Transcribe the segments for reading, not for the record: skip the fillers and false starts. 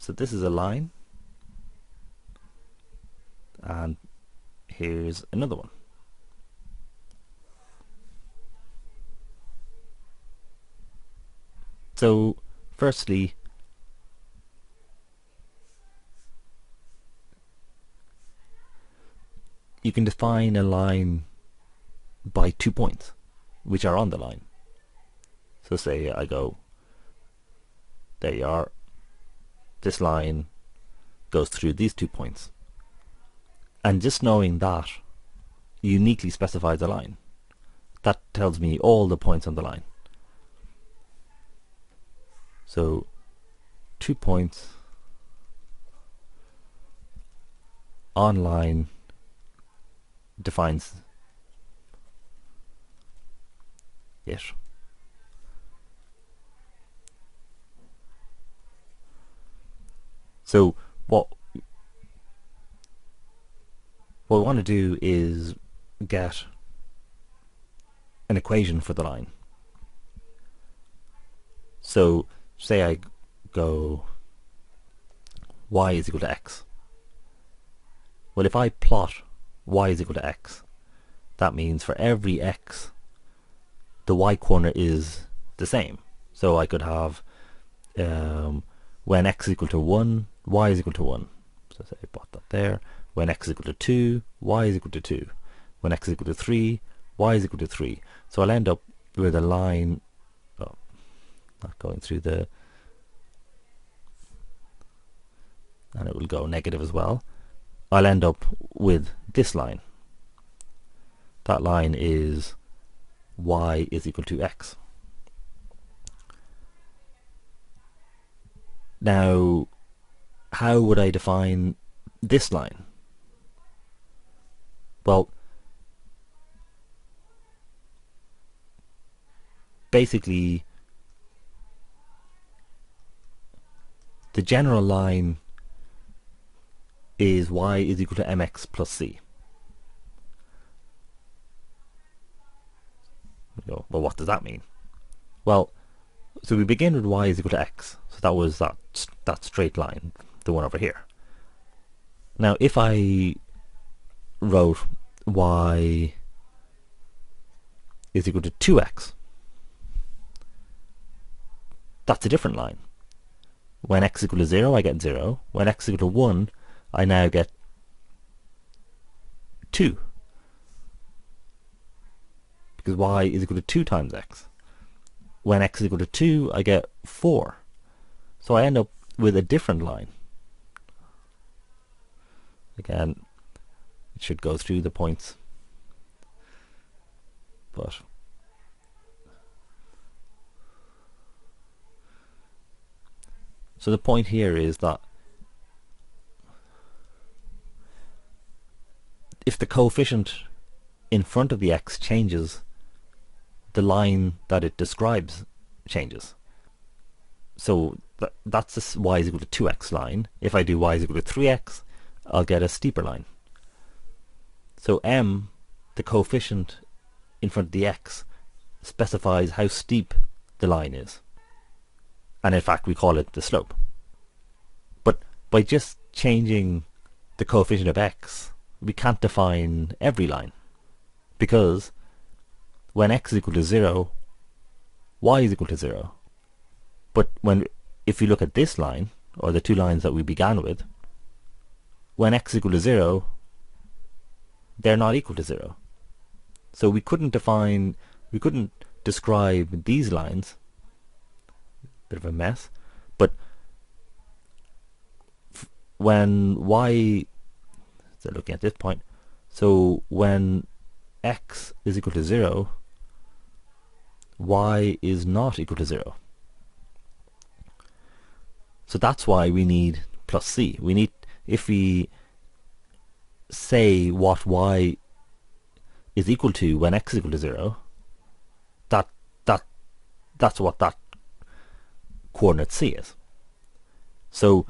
So this is a line, and here's another one. So firstly, you can define a line by 2 points which are on the line. So say I go, there you are, this line goes through these 2 points, and just knowing that uniquely specifies a line. That tells me all the points on the line. So 2 points on line defines it. So what we want to do is get an equation for the line. So say I go y is equal to x. Well, if I plot y is equal to x, that means for every x the y corner is the same. So I could have when x is equal to 1, y is equal to 1. So say I plot that there. When x is equal to 2, y is equal to 2. When x is equal to 3, y is equal to 3. So I'll end up with a line, not going through the, and it will go negative as well. I'll end up with this line. That line is y is equal to x. Now, how would I define this line? Well, basically, the general line is y is equal to mx plus c. Well, what does that mean? Well, so we begin with y is equal to x. So that was that straight line, the one over here. Now, if I wrote y is equal to 2x, that's a different line. When x is equal to 0, I get 0. When x is equal to 1, I now get 2. Because y is equal to 2 times x. When x is equal to 2, I get 4. So I end up with a different line. Again, it should go through the points. But so the point here is that if the coefficient in front of the x changes, the line that it describes changes. So that's this y is equal to 2x line. If I do y is equal to 3x, I'll get a steeper line. So m, the coefficient in front of the x, specifies how steep the line is. And in fact, we call it the slope. But by just changing the coefficient of x, we can't define every line. Because when x is equal to 0, y is equal to 0. But if you look at this line, or the two lines that we began with, when x is equal to 0, they're not equal to 0. So we couldn't describe these lines, bit of a mess, but when y, so looking at this point, so when x is equal to 0, y is not equal to 0. So that's why we need plus c. We need, if we say what y is equal to when x is equal to 0, that's what that coordinate c is. So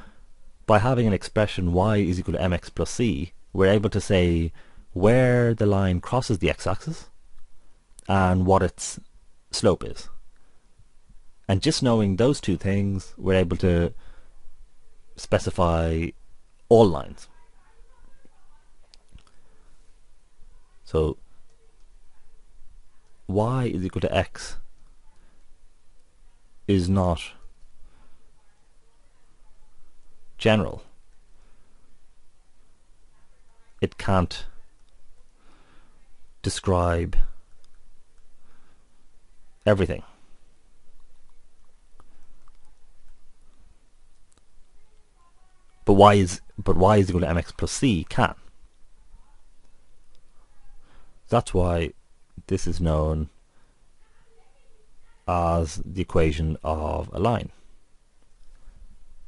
by having an expression y is equal to mx plus c, we're able to say where the line crosses the x-axis and what its slope is. And just knowing those two things, we're able to specify all lines. So y is equal to x is not general. It can't describe everything. But y is equal to mx plus c can. That's why this is known as the equation of a line.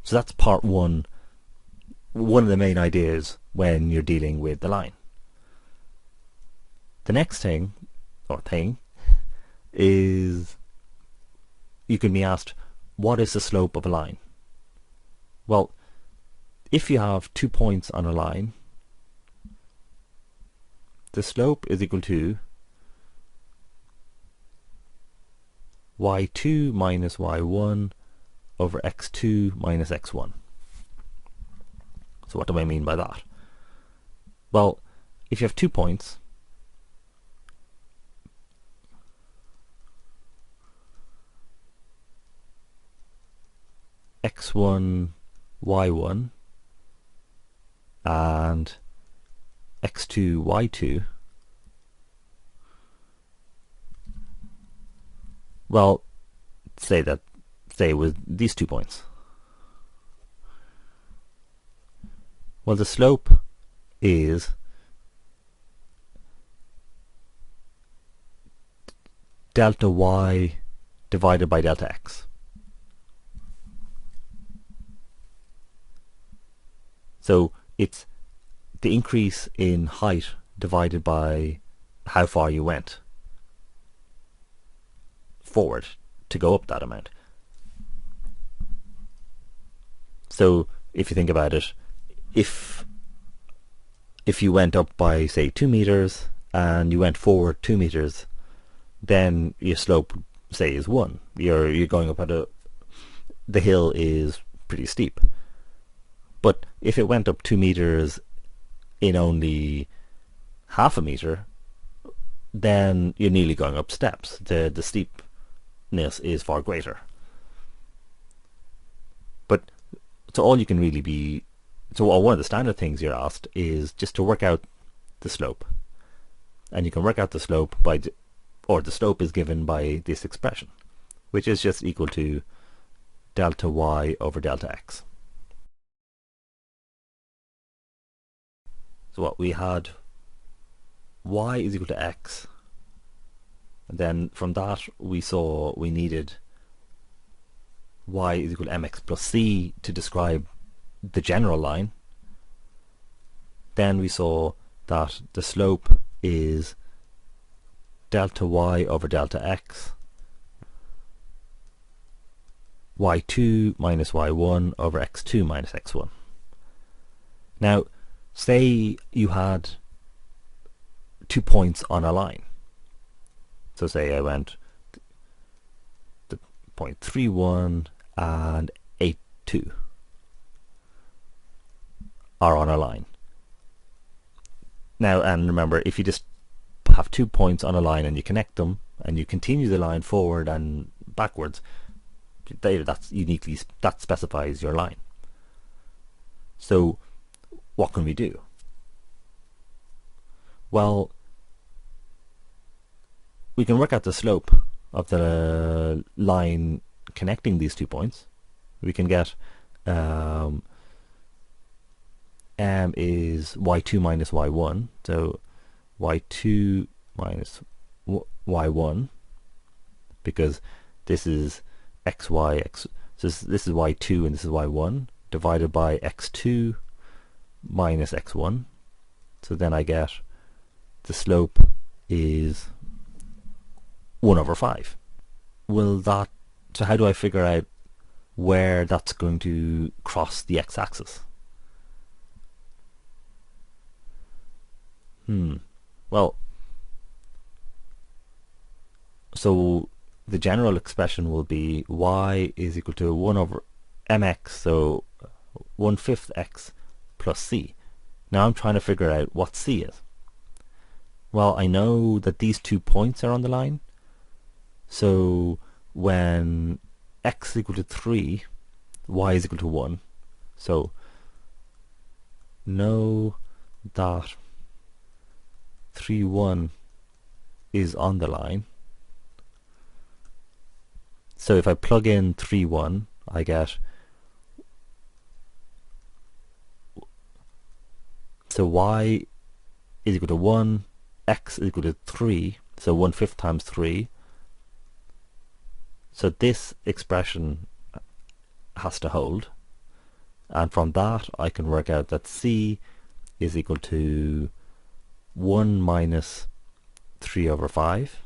So that's part one of the main ideas when you're dealing with the line. The next thing is you can be asked, what is the slope of a line? Well, if you have 2 points on a line, the slope is equal to y2 minus y1 over x2 minus x1. So what do I mean by that? Well, if you have 2 points, x1, y1 and x2, y2, well, say with these 2 points. Well, the slope is delta y divided by delta x. So it's the increase in height divided by how far you went forward to go up that amount. So if you think about it, if you went up by say 2 meters and you went forward 2 meters, then your slope say is 1. You're going up at the hill is pretty steep. But if it went up 2 meters in only half a meter, then you're nearly going up steps. The steepness is far greater. But so all you can really be, so one of the standard things you're asked is just to work out the slope. And you can work out the slope by, or the slope is given by this expression, which is just equal to delta y over delta x. So what we had, y is equal to x, and then from that we saw we needed y is equal to mx plus c to describe the general line. Then we saw that the slope is delta y over delta x, y2 minus y1 over x2 minus x1. Now, say you had 2 points on a line. So say I went to point 3,1 and 8,2 are on a line. Now, and remember, if you just have 2 points on a line and you connect them and you continue the line forward and backwards, that specifies your line. So what can we do? Well, we can work out the slope of the line connecting these 2 points. We can get m is y2 minus y1, so y2 minus y1, because this is xy, so this is y2 and this is y1, divided by x2 minus x1. So then I get the slope is 1 over 5. So how do I figure out where that's going to cross the x-axis? Well, so the general expression will be y is equal to 1 over mx, so 1/5 x plus c. Now I'm trying to figure out what c is. Well, I know that these 2 points are on the line, so when x is equal to 3, y is equal to 1. So know that 3, 1 is on the line. So if I plug in 3, 1, I get, so y is equal to 1, x is equal to 3, so 1/5 times 3. So this expression has to hold, and from that I can work out that c is equal to 1 minus 3 over 5,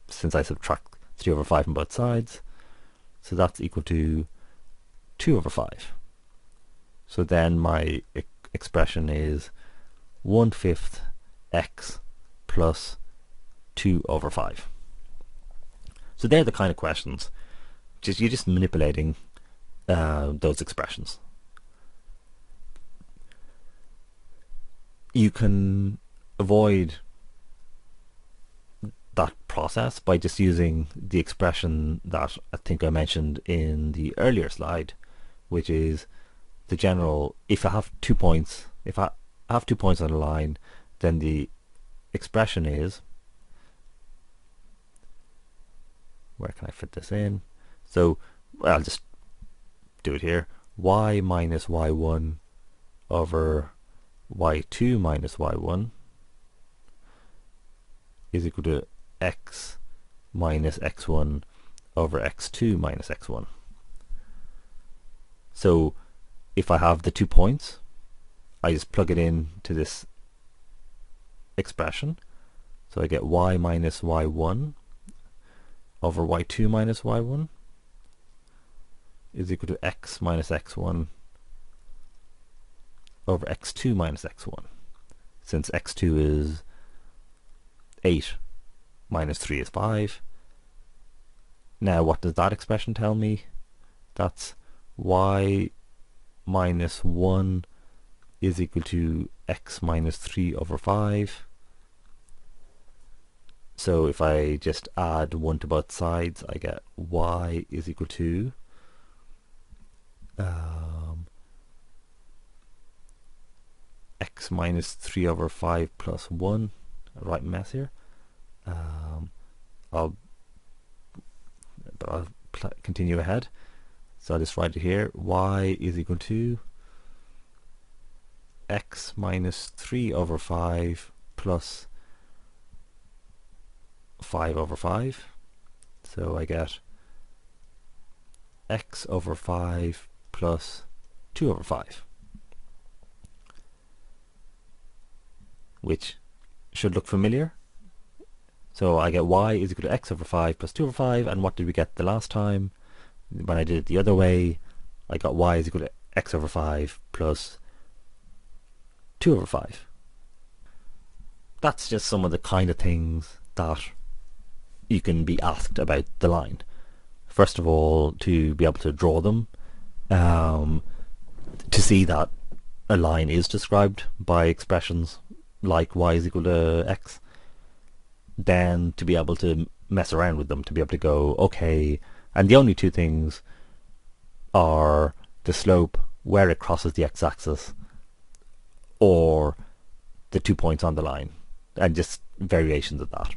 since I subtract 3 over 5 from both sides, so that's equal to 2 over 5. So then my expression is 1/5 x plus 2 over 5. So they're the kind of questions. You're just manipulating those expressions. You can avoid that process by just using the expression that I think I mentioned in the earlier slide, which is the general, if I have 2 points, if I have 2 points on the line, then the expression is, where can I fit this in? So I'll just do it here. Y minus y1 over y2 minus y1 is equal to x minus x1 over x2 minus x1. So if I have the 2 points, I just plug it in to this expression. So I get y minus y1 over y2 minus y1 is equal to x minus x1 over x2 minus x1, since x2 is 8 minus 3 is 5. Now what does that expression tell me? That's y minus 1 is equal to x minus 3 over 5. So if I just add 1 to both sides, I get y is equal to x minus 3 over 5 plus 1. Right mess here. I'll continue ahead. So I'll just write it here. Y is equal to x minus 3 over 5 plus 5 over 5. So I get x over 5 plus 2 over 5, which should look familiar. So I get y is equal to x over 5 plus 2 over 5, and what did we get the last time? When I did it the other way, I got y is equal to x over 5 plus 2 over 5. That's just some of the kind of things that you can be asked about the line. First of all, to be able to draw them, to see that a line is described by expressions like y is equal to x, then to be able to mess around with them, to be able to go, okay, and the only 2 things are the slope where it crosses the x-axis or the 2 points on the line, and just variations of that.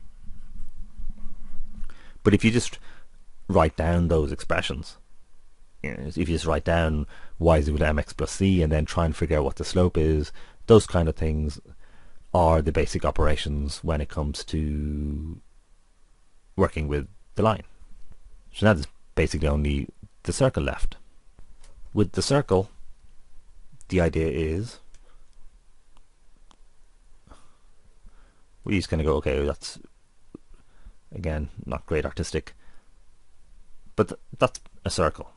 But if you just write down those expressions, if you just write down y is equal to mx plus c and then try and figure out what the slope is, those kind of things are the basic operations when it comes to working with the line. So now there's basically only the circle left. With the circle, the idea is we're just going to go, okay, that's again not great artistic, but that's a circle.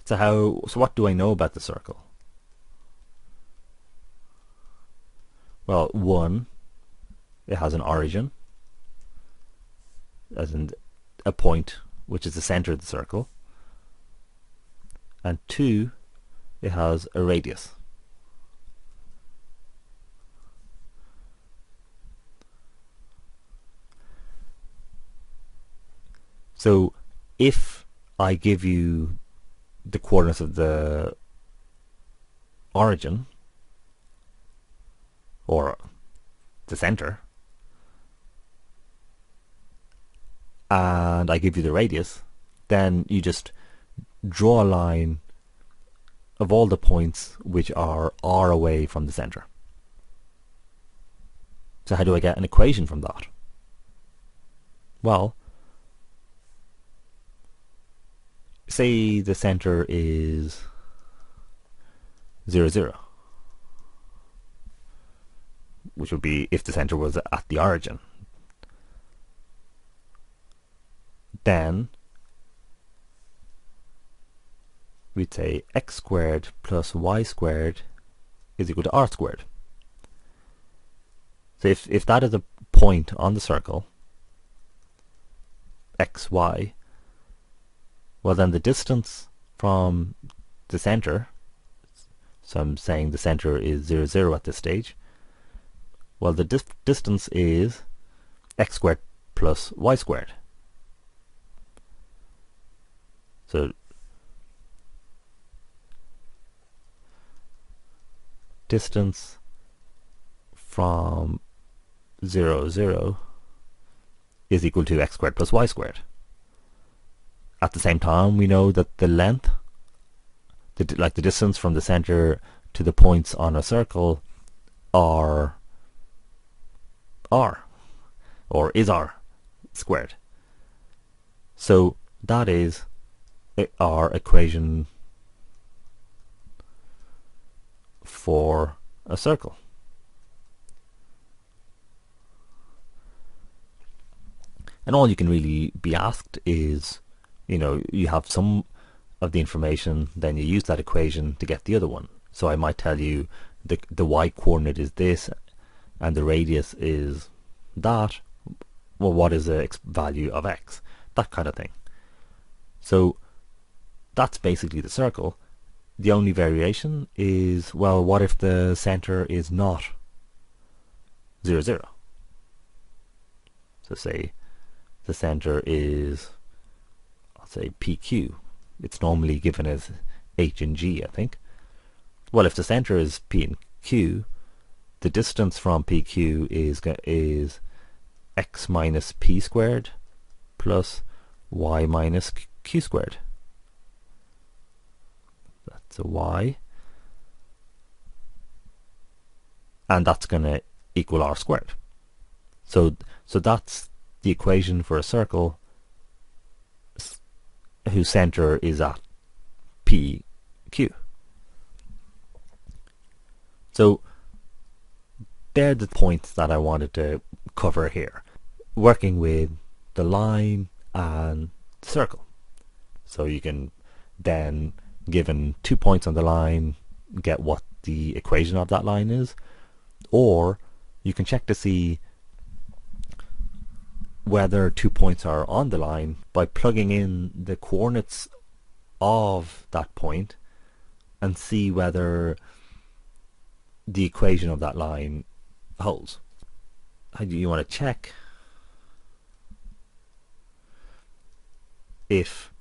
So what do I know about the circle? Well, 1, it has an origin, as in a point which is the center of the circle. and 2, it has a radius. So if I give you the coordinates of the origin, or the center, and I give you the radius, then you just draw a line of all the points which are r away from the center. So how do I get an equation from that? Well, say the center is 0, 0, which would be if the center was at the origin. Then we'd say x squared plus y squared is equal to r squared. So if that is a point on the circle, x, y, well then the distance from the center, so I'm saying the center is 0, 0 at this stage, well the distance is x squared plus y squared. So distance from 0, 0 is equal to x squared plus y squared. At the same time, we know that the length, like the distance from the center to the points on a circle, are r, or is r squared. So that is our equation for a circle. And all you can really be asked is, you have some of the information, then you use that equation to get the other one. So I might tell you the y coordinate is this and the radius is that. Well, what is the value of x? That kind of thing. So that's basically the circle. The only variation is, well, what if the center is not 0, 0? So say the center is, I'll say PQ. It's normally given as H and G, I think. Well, if the center is P and Q, the distance from PQ is x minus P squared plus y minus Q squared. That's a y. And that's going to equal r squared. So that's the equation for a circle whose center is at PQ. So they're the points that I wanted to cover here, working with the line and the circle. So you can then, given 2 points on the line, get what the equation of that line is, or you can check to see whether 2 points are on the line by plugging in the coordinates of that point and see whether the equation of that line holds. How do you want to check if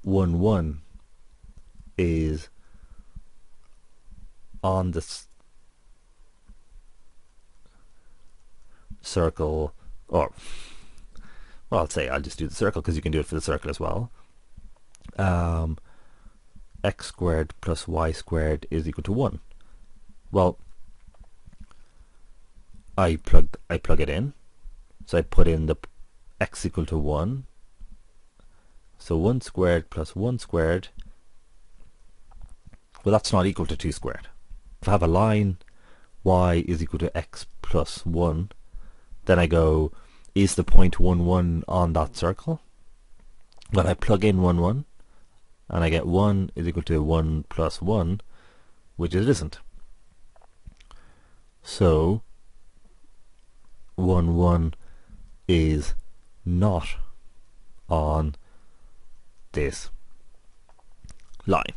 1, 1 is on this circle, or well, I'll just do the circle because you can do it for the circle as well. X squared plus y squared is equal to 1. Well, I plug it in, so I put in the x equal to 1. So 1 squared plus 1 squared, well, that's not equal to 2 squared. If I have a line y is equal to x plus 1, then I go, is the point 1, 1 on that circle? Well, I plug in 1, 1, and I get 1 is equal to 1 plus 1, which it isn't. So 1, 1 is not on this line.